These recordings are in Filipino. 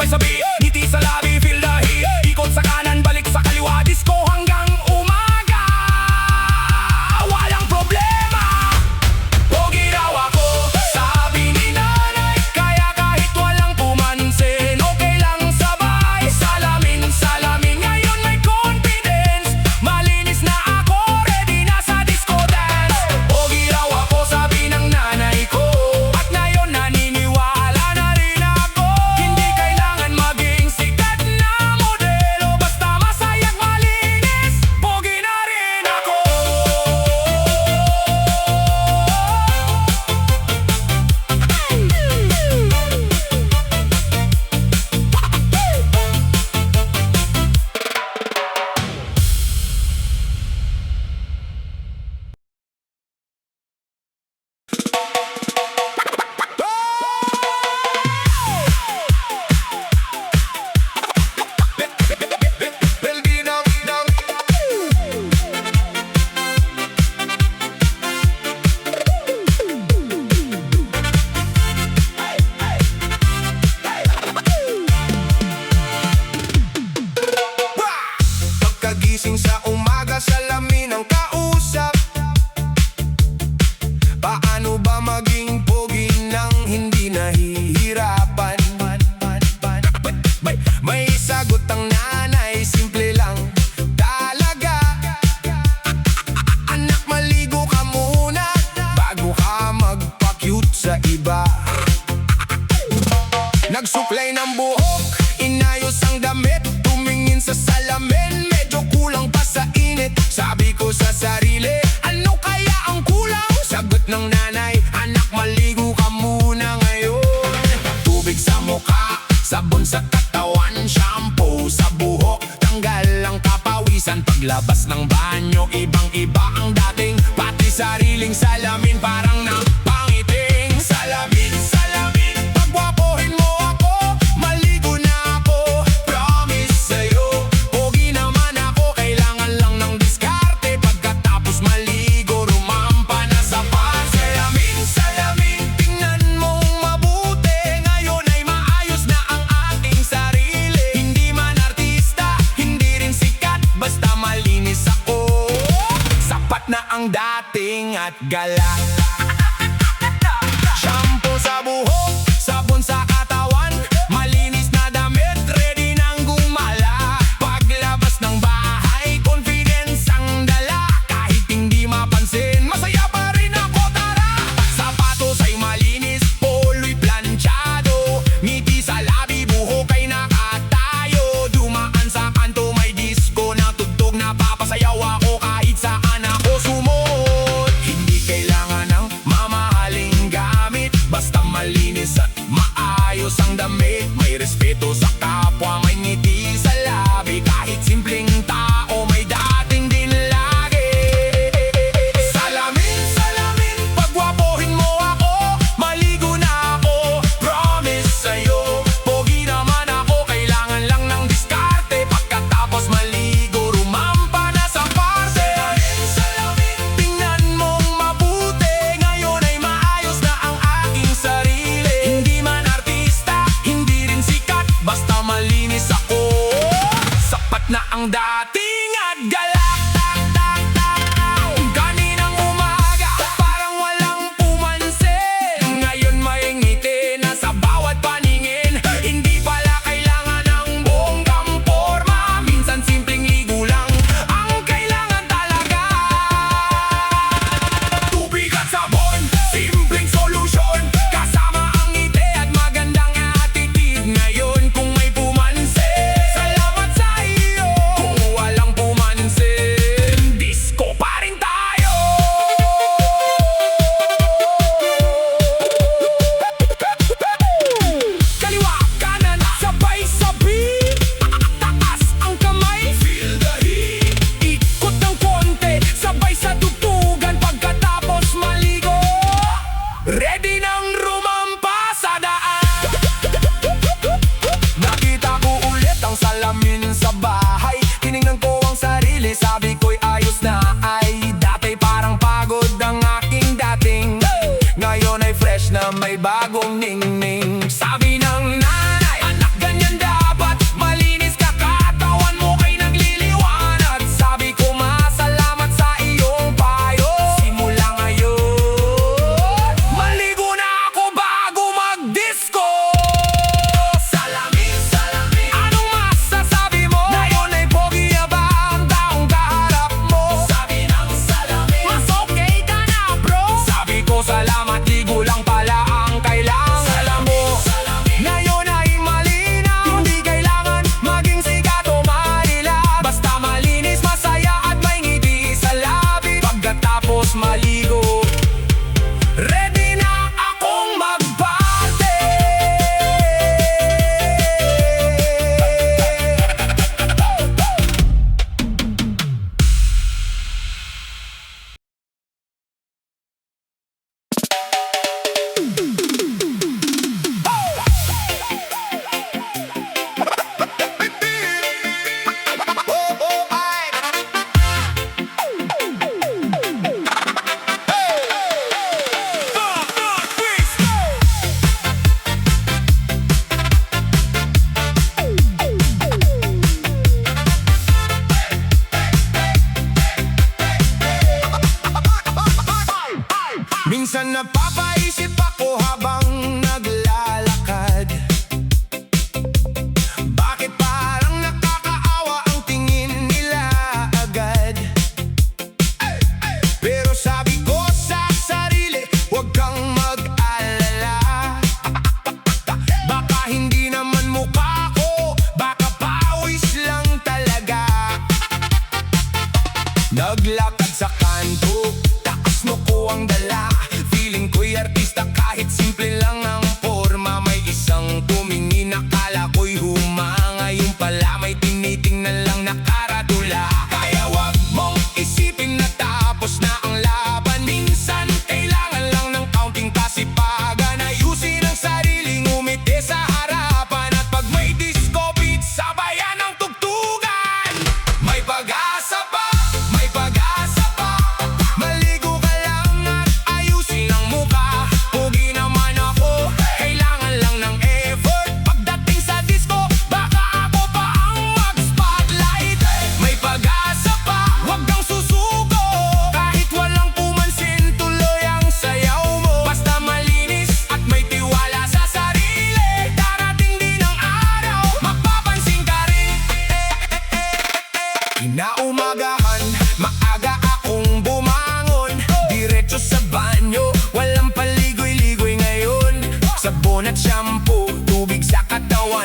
sabay sabi, ngiti sa labi, feel the heat. Ikot sa kanan, balik sa kaliwa, disco hanggang umaga. Walang problema, pogi raw ako, sabi ni nanay. Kaya kahit walang pumansin, okay lang sabay. Salamin, salamin, ngayon may confidence. Malinis na ako, ready na sa disco dance. Pogi raw ako, sabi ng nanay ko, at ngayon naniniwala na rin ako. Hindi kailangan maging sikat na modelo, basta masaya't malinis, pogi na rin ako. Pagkagising sa umaga, salamin ang kausap. Paano ba maging pogi nang hindi nahihirapan? May sagot ang nanay, simple lang talaga. Anak, maligo ka muna bago ka magpa-cute sa iba. Nagsuklay ng buhok, inayos ang damit, tumingin sa salamin, medyo kulang pa sa init. Sabi ko sa sarili, ano kaya ang kulang? Sagot ng nanay, anak, maligo ka muna ngayon. Tubig sa mukha, sabon sa katawan, shampoo sa buhok, tanggal ang kapawisan. Paglabas ng banyo, ibang-iba ang dating, pati sariling salamin parang napangiting. Salamin, salamin, pagwapohin mo ako, maligo na ako, promise sa'yo. Pogi naman ako, kailangan lang ng diskarte. Pagkatapos maligo, rumampa na sa par. Salamin, salamin, tingnan mong mabuti, ngayon ay maayos na ang ating sarili. Hindi man artista, hindi rin sikat, basta malinis ako. Sapat na ang dating at galak. Shampoo sa buhok, sabon sa katawan, malinis na damit, ready nang gumala. Paglabas ng bahay, confidence ang dala. Kahit hindi mapansin, masaya pa rin ako, tara. Sapatos ay malinis, polo'y planchado, ngiti sa labi, buhok ay nakatayo. Dumaan sa kanto, may disco na tugtog, napapasayaw ako kahit saan ako sumuot. Hindi kailangan ng mamahaling gamit, basta malinis at maayos ang damit. May respeto sa kapwa, may ngiti sa labi, kahit simpleng tao may dating din lagi. Salamin, salamin, pagwapohin mo ako, maligo na ako, promise sa'yo. Pogi naman ako, kailangan lang ng diskarte. Pagkatapos maligo, rumampa na sa par. Salamin, salamin, tingnan mong mabuti, ngayon ay maayos na ang aking sarili. Hindi man artista, hindi rin sikat, basta malinis ako. Sapat na ang dating at galak. Kaninang umaga, parang walang pumansin, ngayon may ngiti na sa bawat paningin. Hindi pala kailangan ng bonggang porma, minsan simpleng ligo lang ang kailangan talaga. Tubig at sabon, simpleng solusyon, kasama ang ngiti at magandang attitude. Ngayon kung may pumansin, salamat sa iyo. Kung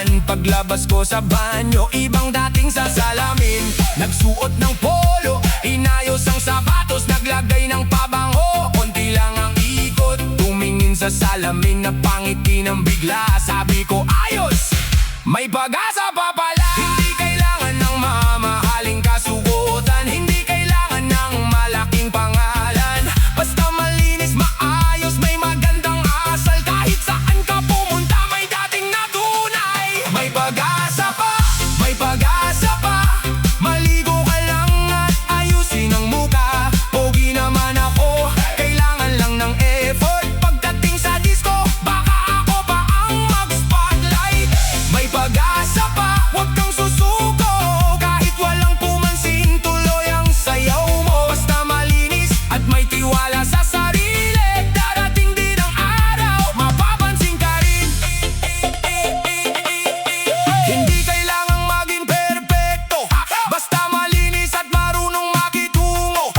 naman paglabas ko sa banyo, ibang dating sa salamin. Nagsuot ng polo, inayos ang sapatos, naglagay ng pabango, konti lang ang ikot. Tumingin sa salamin, napangiti ng bigla. Sabi ko ayos, may pag-asa pa pala. Hindi kailangan ng mamahaling kasuotan, hindi kailangan ng malaking pangalan. Basta malinis, maayos, may magandang asal. Kahit saan ka pumunta, may dating na tunay. May pag-asa pa, may pag-asa pa. Maligo ka lang at ayusin ang muka. Pogi naman ako, kailangan lang ng effort. Pagdating sa disco, baka ako pa ang mag-spotlight. May pag-asa pa, huwag kang susuko. Kahit walang pumansin, tuloy ang sayaw mo. Basta malinis at may tiwala sa sarili, darating din ang araw, mapapansin ka rin. Hindi kailangang maging perpekto, basta malinis at marunong makitungo.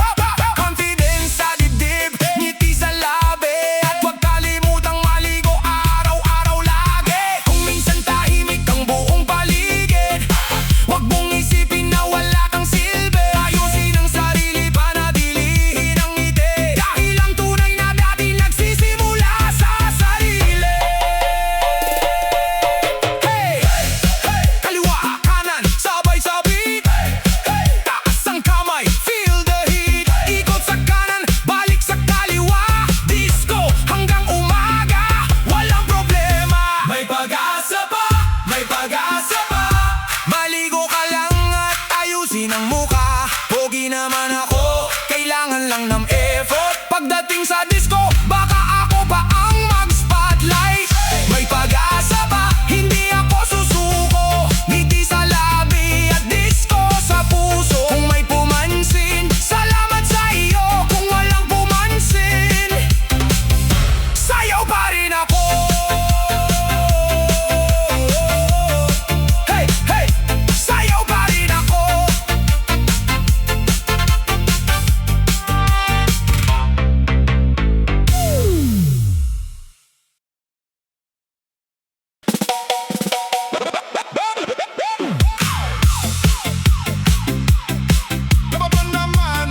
Confidence sa dibdib, ngiti sa labi, at huwag kalimutang maligo araw-araw lagi. Kung minsan tahimik ang buong paligid, huwag mong isipin na wala kang silbi. Ayusin ang sarili, panatilihin ang ngiti, dahil ang tunay na dati nagsisimula sa sarili. Hey! Kaliwa, kanan, sabay sa beat. Taas ang kamay, feel the heat. Ikot sa kanan, balik sa kaliwa. Disco hanggang umaga, walang problema. May pag-asa pa, may pag-asa pa. Maligo ka lang at ayusin ang muka. Pogi naman ako, kailangan lang ng effort. Pagdating sa disco, baka ako pa ang mag-spotlight. May pag-asa pa, hindi ako susuko. Ngiti sa labi at disco sa puso. Kung may pumansin, salamat sa iyo. Kung walang pumansin, sayaw pa rin ako. Hey, hey, sayaw pa rin ako. Naman naman.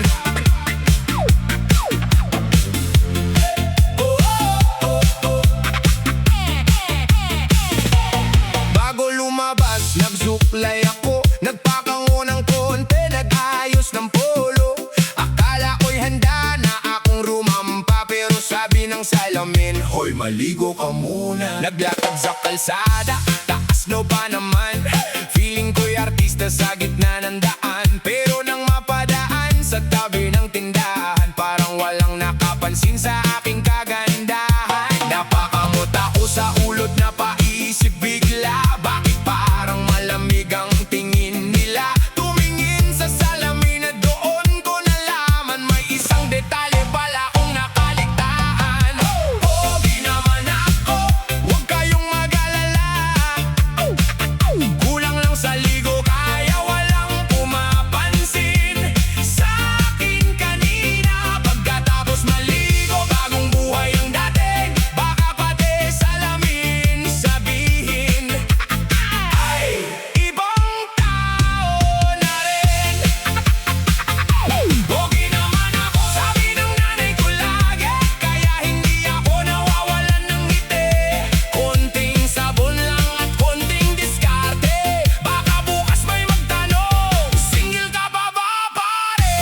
Bago lumabas, nagsuklay ako. Nagpakango ng konti, nag-ayos ng polo. Akala ko'y handa na akong rumampa, pero sabi ng salamin, hoy, maligo ka muna. Naglakad sa kalsada, taas no pa naman. Feeling ko'y artista sa gitna ng daan. Pero nang mapadaan sa tabi ng tindahan, parang walang nakapansin sa aking kagandahan. Napakamot ako sa ulot, napaisip bigla, bakit parang malamig ang tingin nila? Tumingin sa salamin at doon ko nalaman, may isang detalye pala akong nakaligtaan. Pogi naman ako, huwag kayong mag-alala. Kulang lang sa ligo, kaya walang pumapansin sa akin kanina. Pagkatapos maligo, bagong buhay ang dating. Baka pati salamin sabihin, ay, ibang tao na rin. Pogi naman ako, sabi ng nanay ko lagi, kaya hindi ako nawawalan ng ngiti. Konting sabon lang at konting diskarte, baka bukas may magtanong, single ka pa ba pare?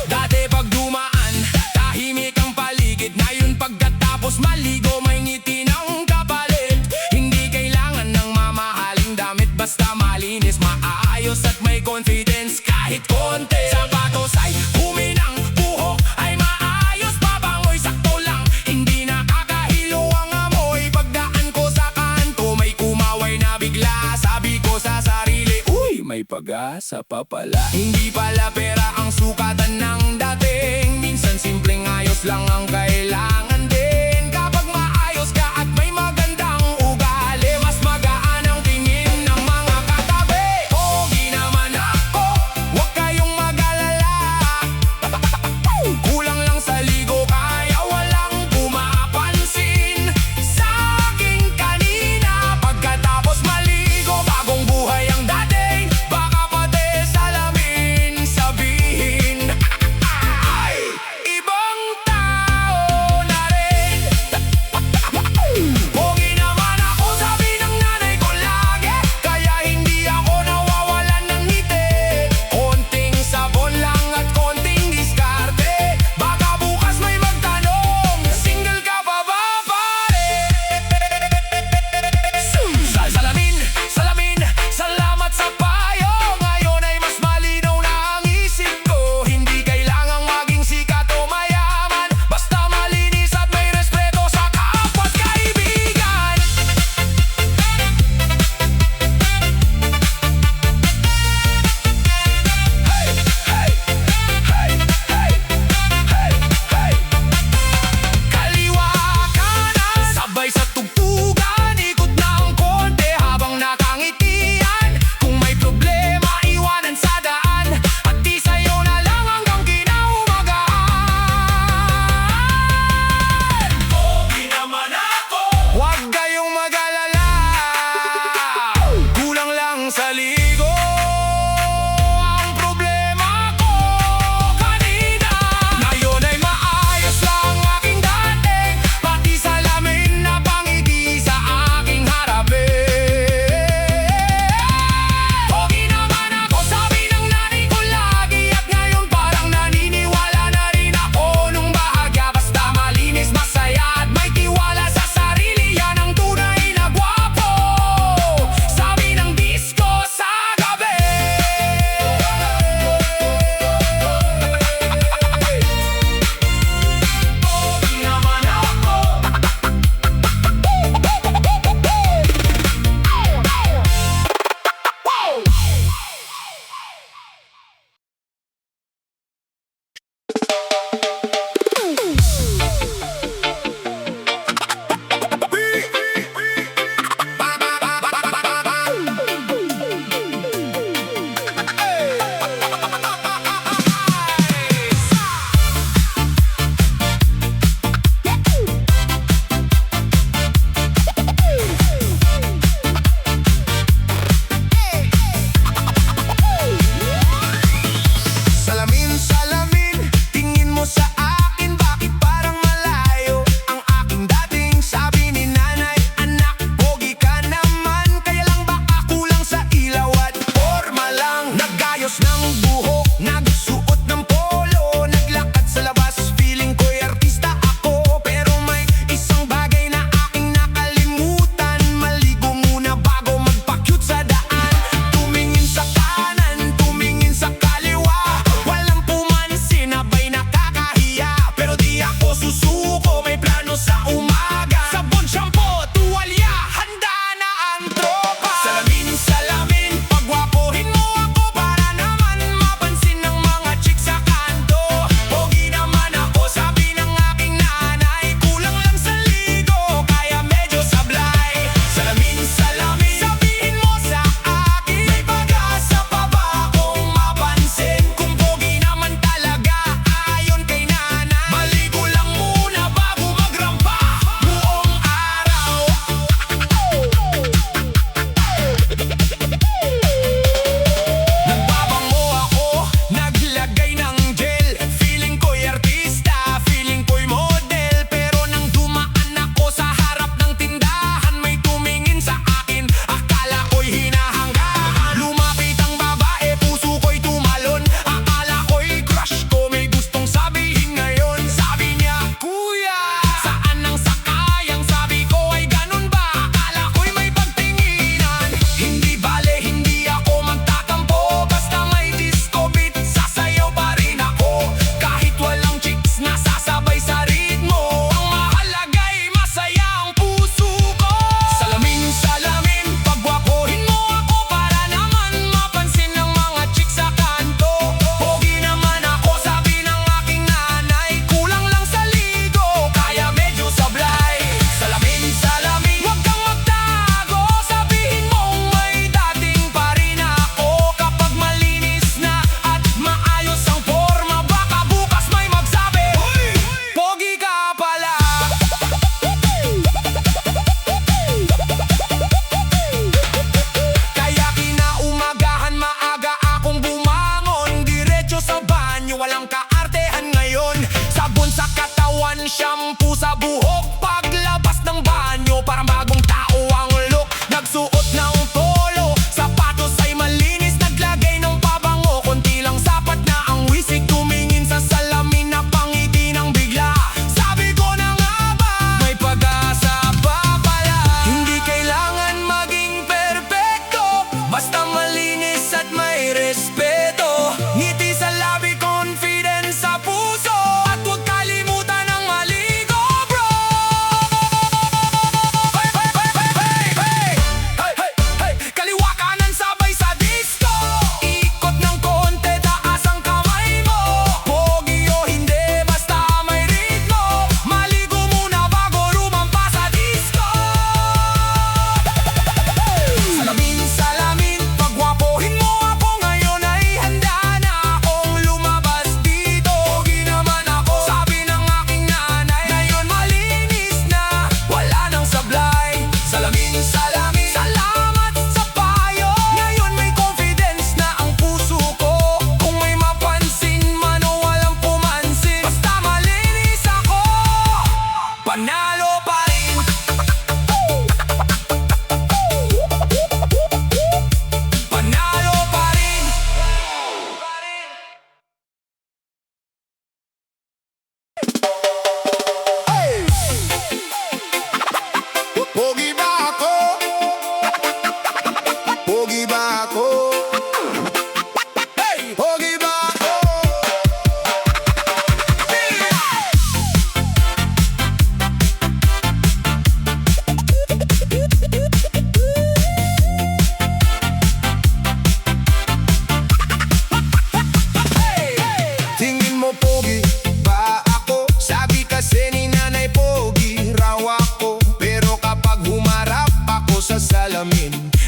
Dati pag dumaan, tahimik ang paligid. Ngayon pagkatapos maligo, may ngiti ng kapalit. Hindi kailangan ng mamahaling damit, basta malinis, maayos at may confidence kahit konti. Sapatos ay huminang, buhok ay maayos, pabangoy sakto lang, hindi nakakahilo ang amoy. Pagdaan ko sa kanto, may kumaway na bigla. Sabi ko sa sarili, uy, may pag-asa pa pala. Hindi pala pera ang sukatan ng dating, minsan simpleng ayos lang ang kailangan din. Kapag maayos ka at may magandang ugali, mas magaan ang tingin ng mga katabi. Pogi naman ako, huwag kayong mag-alala. Kulang lang sa ligo, kaya walang pumapansin sa akin kanina.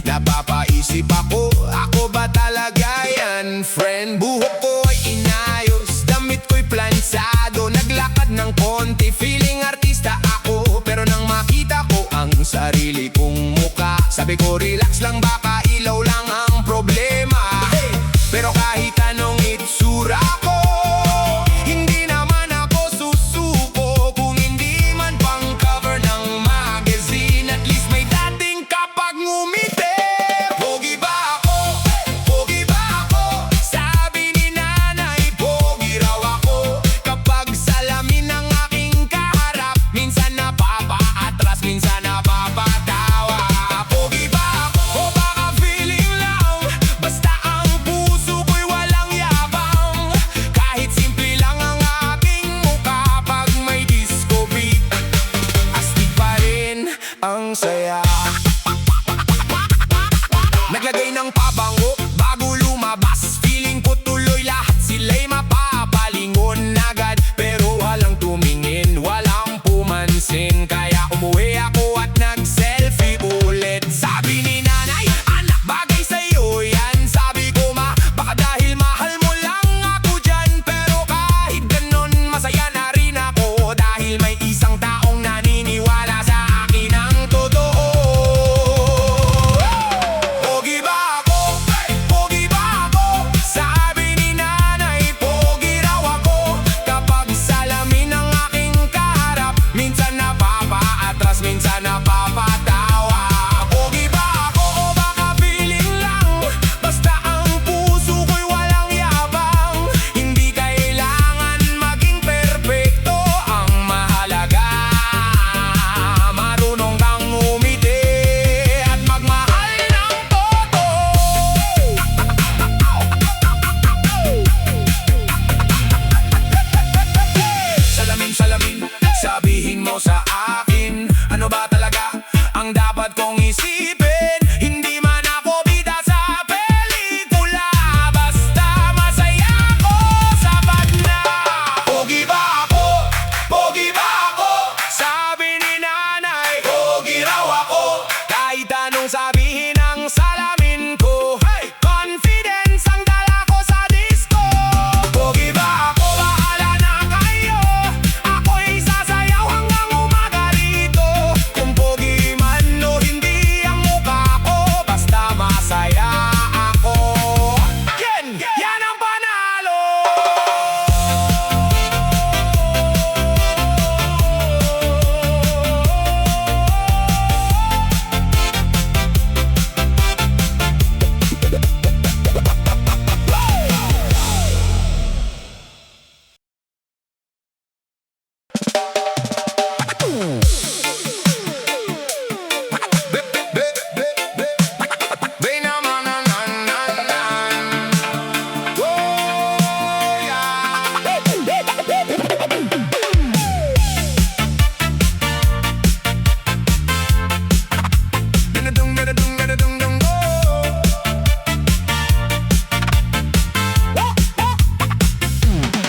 Napapaisip ako ba talaga yan, friend? Buhok ko'y inayos, damit ko'y plansado, naglakad ng konti, feeling artista ako. Pero nang makita ko ang sarili kong muka, sabi ko relax lang, baka ilaw lang ang problema. Pero kahit anong itsura ko, hindi naman ako susuko. Kung hindi man pang cover ng magazine, at least may dating kapag ngumiti. Pogi ba ako? Pogi ba ako? Sabi ni nanay, pogi raw ako. Kapag salamin ng aking kaharap, minsan napapaatras, minsan napapatawa. Pogi ba ako? O baka feeling lang, basta ang puso ko'y walang yabang. Kahit simple lang ang aking mukha, pag may disco beat, astig pa rin ang saya. Naglagay ng pabango bago lumabas, feeling ko tuloy lahat sila'y mapapalingon agad. Pero walang tumingin, walang pumansin, kaya umuwi ako at nag-selfie ulit. Sabi ni nanay, anak, bagay sa'yo yan. Sabi ko, ma, baka dahil mahal mo lang ako dyan. Pero kahit ganon, masaya na rin ako, dahil may isang taong naniniwala sa akin ang totoo. Pogi ba ako? Pogi ba ako? Sabi ni nanay, pogi raw ako. Kapag salamin ng aking kaharap, minsan napapaatras, minsan napapatawa. Pogi ba ako? O baka feeling lang, basta ang puso ko'y walang yabang. Hindi kailangan maging perpekto, ang mahalaga marunong kang umiti at magmahal ng totoo. Salamin, salamin, sabihin mo sa akin, ano ba talaga ang dapat kong isipin? Hindi man ako bida sa pelikula, basta masaya ko, sapat na. Pogi ba ako? Pogi ba ako? Sabi ni nanay, pogi raw ako. Kahit anong sabihin ang salamin ko, confidence ang dala ko sa disco. Pogi ba ako? Bahala na kayo, ako'y sasayaw hanggang umaga rito. Kung pogi man o hindi ang mukha ko, basta masaya ako. Yan ang panalo.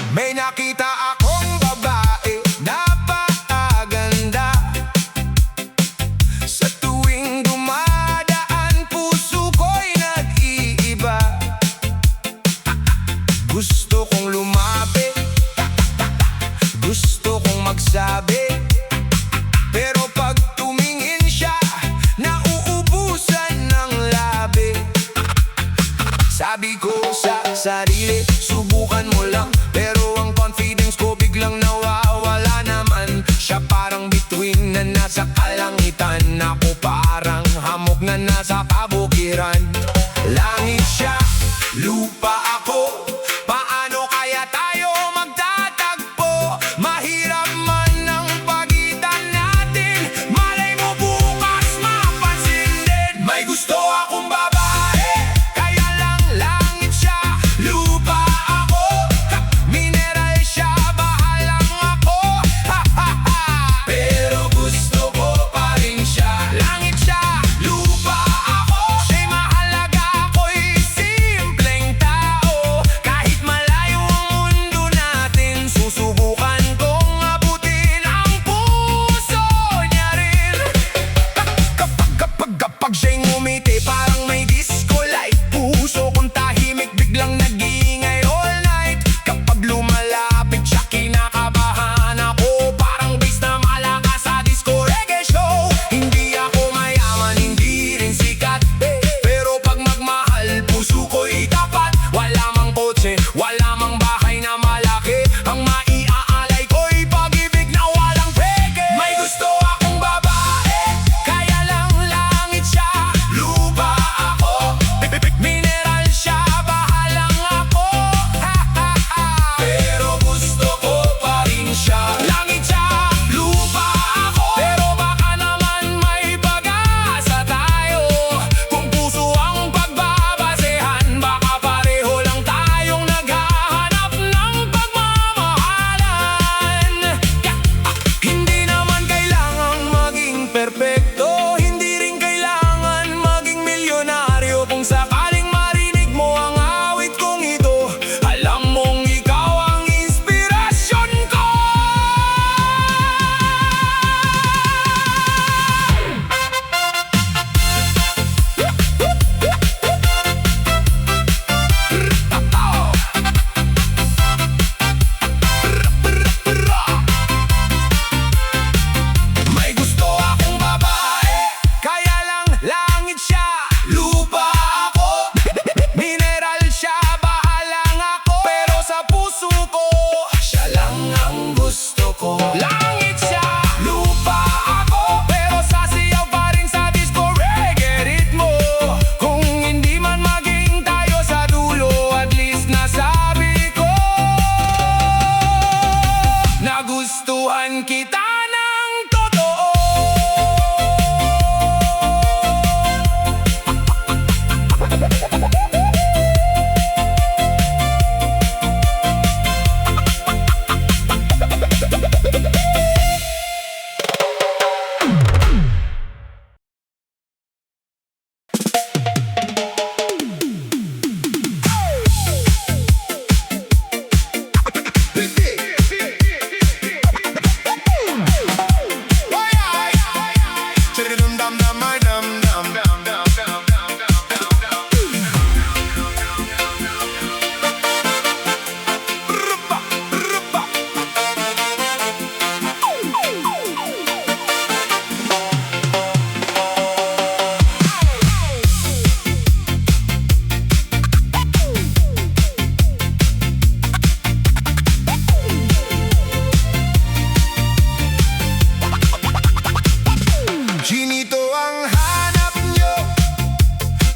May nakita akong babae, napakaganda. Sa tuwing dumadaan, puso ko'y nag-iiba. Gusto kong lumapit, gusto kong magsabi, pero pag tumingin siya, nauubusan ng labi. Sabi ko sa sarili, subukan mo lang. Pero ang confidence ko biglang nawawala naman. Siya parang bituin na nasa kalangitan, ako parang hamog na nasa kabukiran. Langit siya, lupa ako, paano kaya tayo magtatagpo? Mahirap man ang pagitan natin, malay mo bukas mapansin din. May gusto akong babae, kaya lang langit siya, lupa ako, mineral siya, bahalang ako. Ha ha ha. Pero gusto ko pa rin siya. Langit siya, lupa ako, siya'y mahalaga, ako'y simpleng tao. Kahit malayo ang mundo natin, susubukan kong abutin ang puso niya rin. Kapag siya'y ngumiti,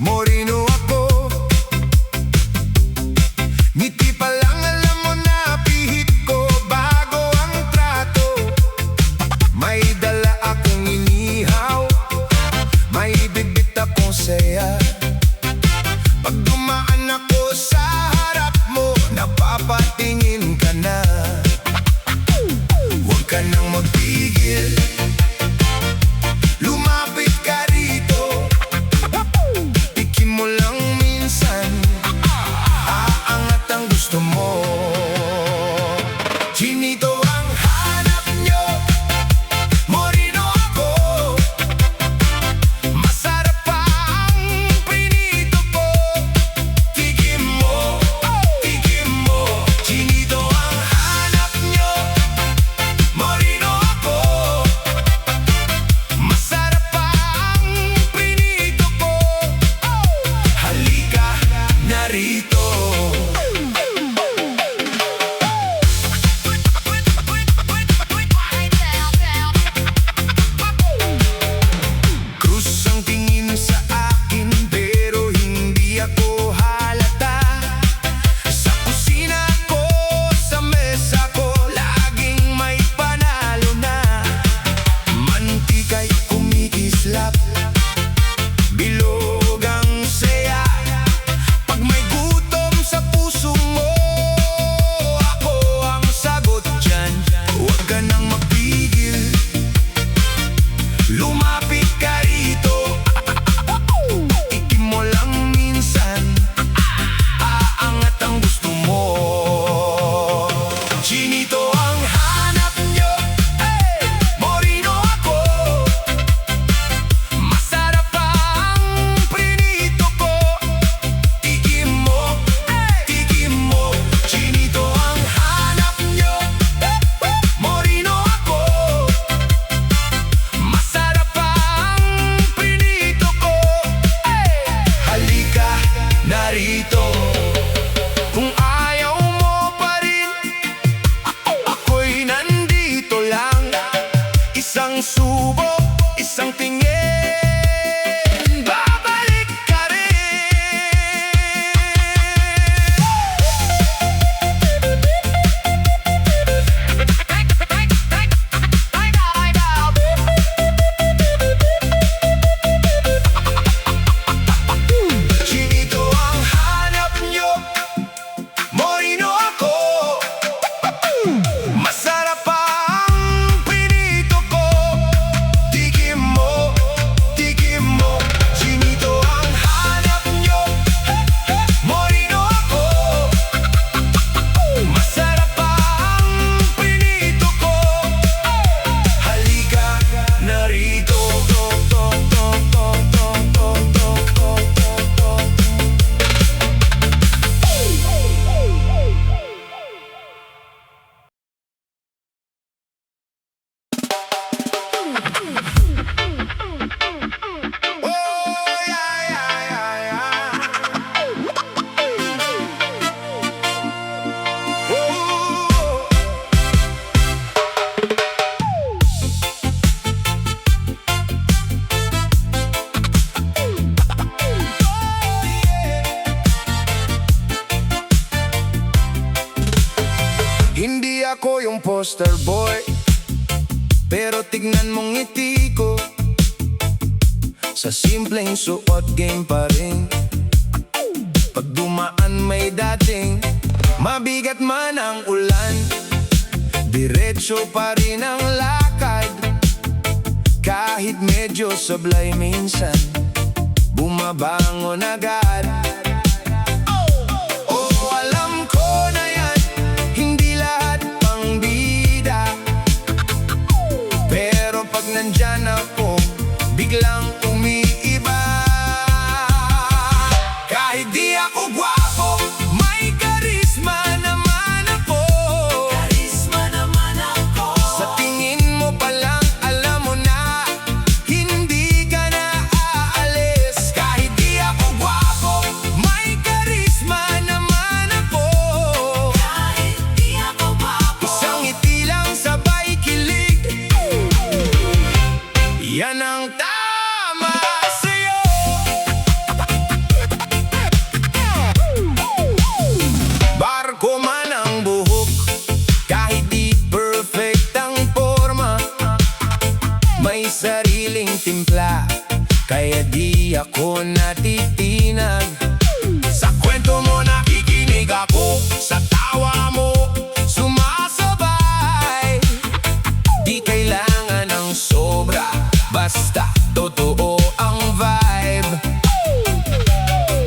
Moreno ako. Ngiti pa lang alam mo na pihit ko bago ang trato. May dala akong inihaw, may bibit akong saya. Pag dumaan ako sa harap mo, napapatingin ka na. Huwag ka nang magpigil, lumapit ka rito. Tikim mo lang minsan, aangat ang gusto mo. Chinito ang hanap nyo, moreno ako. Masarap pa ang prinito ko. Tikim mo, tikim mo. Chinito ang hanap nyo, moreno ako. Masarap pa ang prinito ko. Halika narito. Krus ang tingin sa akin pero hindi ako halata. Sa kusina ko, sa mesa ko, laging may panalo na. Mantika'y kumikislap, bilog ang saya. Pag may gutom sa puso mo, ako ang sagot dyan. Huwag ka nang magpigil, lumapit ka rito. Ikim mo lang minsan, aangat ang gusto mo. Chinito ang hanap nyo, moreno ako. Masarap pa ang prinito ko. Tikim mo, tikim mo. Chinito ang hanap nyo, moreno ako. Masarap pa ang prinito ko. Halika narito. Kung ayaw mo pa rin, ako'y nandito lang. Isang subo, isang tingin, babalik ka rin. Chinito ang hanap nyo, moreno ako. Masarap pa ang prinito ko. Tikim mo, tikim mo. Chinito ang hanap nyo, moreno ako. Masarap pa ang prinito ko. Halika narito. Hindi ako yung poster boy, pero tignan mong ngiti ko. Sa simpleng suot, game pa rin. Pag dumaan may dating, mabigat man ang ulan, diretso pa rin ang lakad. Kahit medyo sablay minsan, bumabangon agad. Oh, alam ko na yan, hindi lahat pang bida. Pero pag nandyan ako, biglang umiiba. Kahit di ako gwapo, may karisma naman ako. Karisma naman ako. Sa tingin mo pa lang, alam mo na, hindi ka na aalis. Kahit di ako gwapo, ko natitinag. Sa kwento mo nakikinig ako, sa tawa mo sumasabay. Di kailangan ng sobra, basta totoo ang vibe.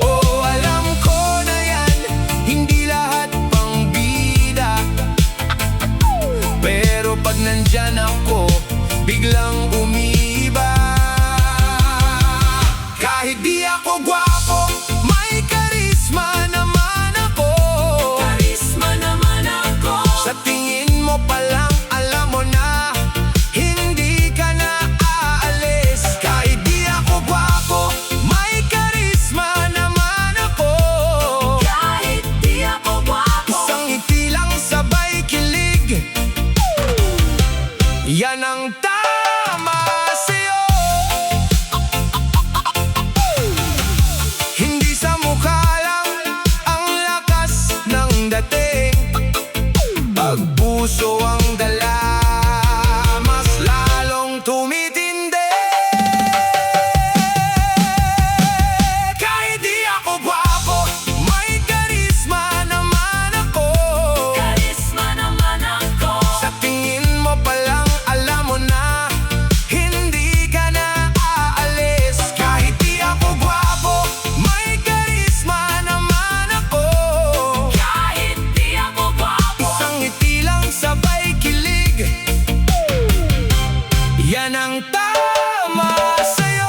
Oh, alam ko na yan, hindi lahat pang bida. Pero pag nandyan ako, biglang umiiba. Kahit di ako gwapo, may karisma naman ako. Karisma naman ako. Sa tingin mo pa lang, alam mo na, hindi ka na aalis. Kahit di ako gwapo, may karisma naman ako. Kahit di ako gwapo, isang ngiti lang sabay kilig, yan ang tama sa'yo. Hindi sa mukha lang ang lakas ng dating, pag puso ang dala, mas lalong tumitindi. Kahit di ako gwapo, may karisma naman ako. Karisma naman ako. Sa tingin mo pa lang, alam mo na, hindi ka na aalis. Kahit di ako gwapo, may karisma naman ako. Kahit di ako gwapo, isang ngiti lang sabay kilig, yan ang tama sa'yo.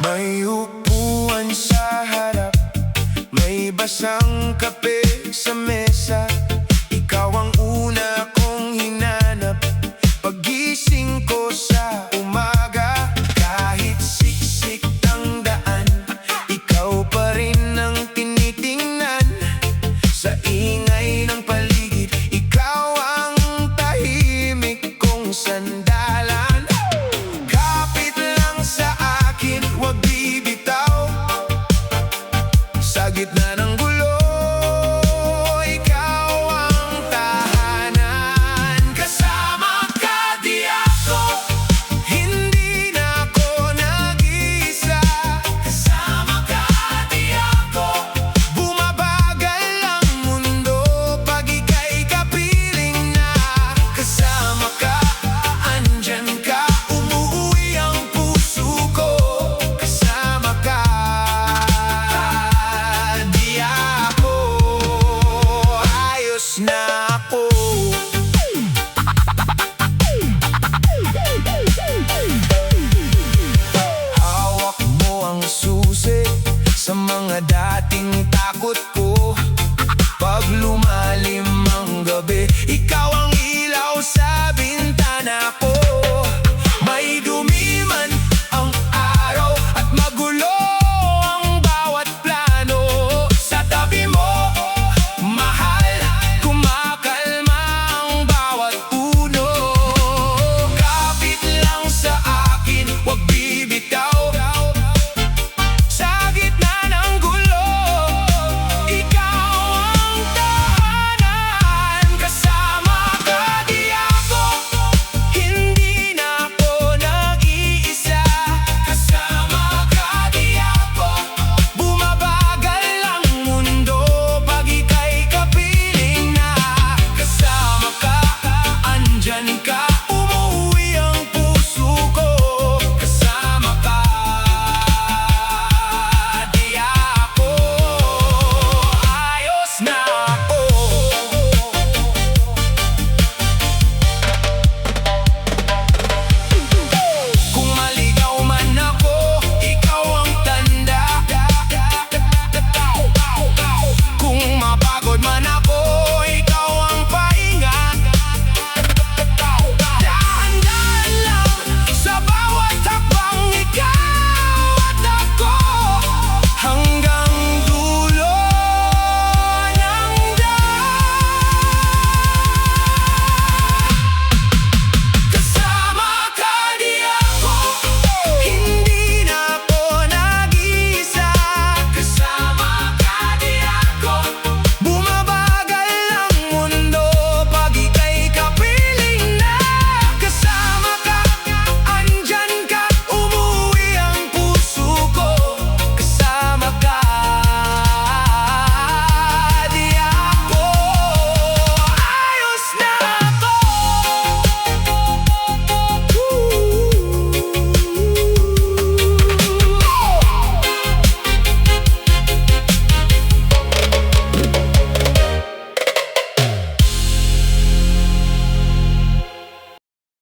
May upuan sa harap, may basang kape sa mesa.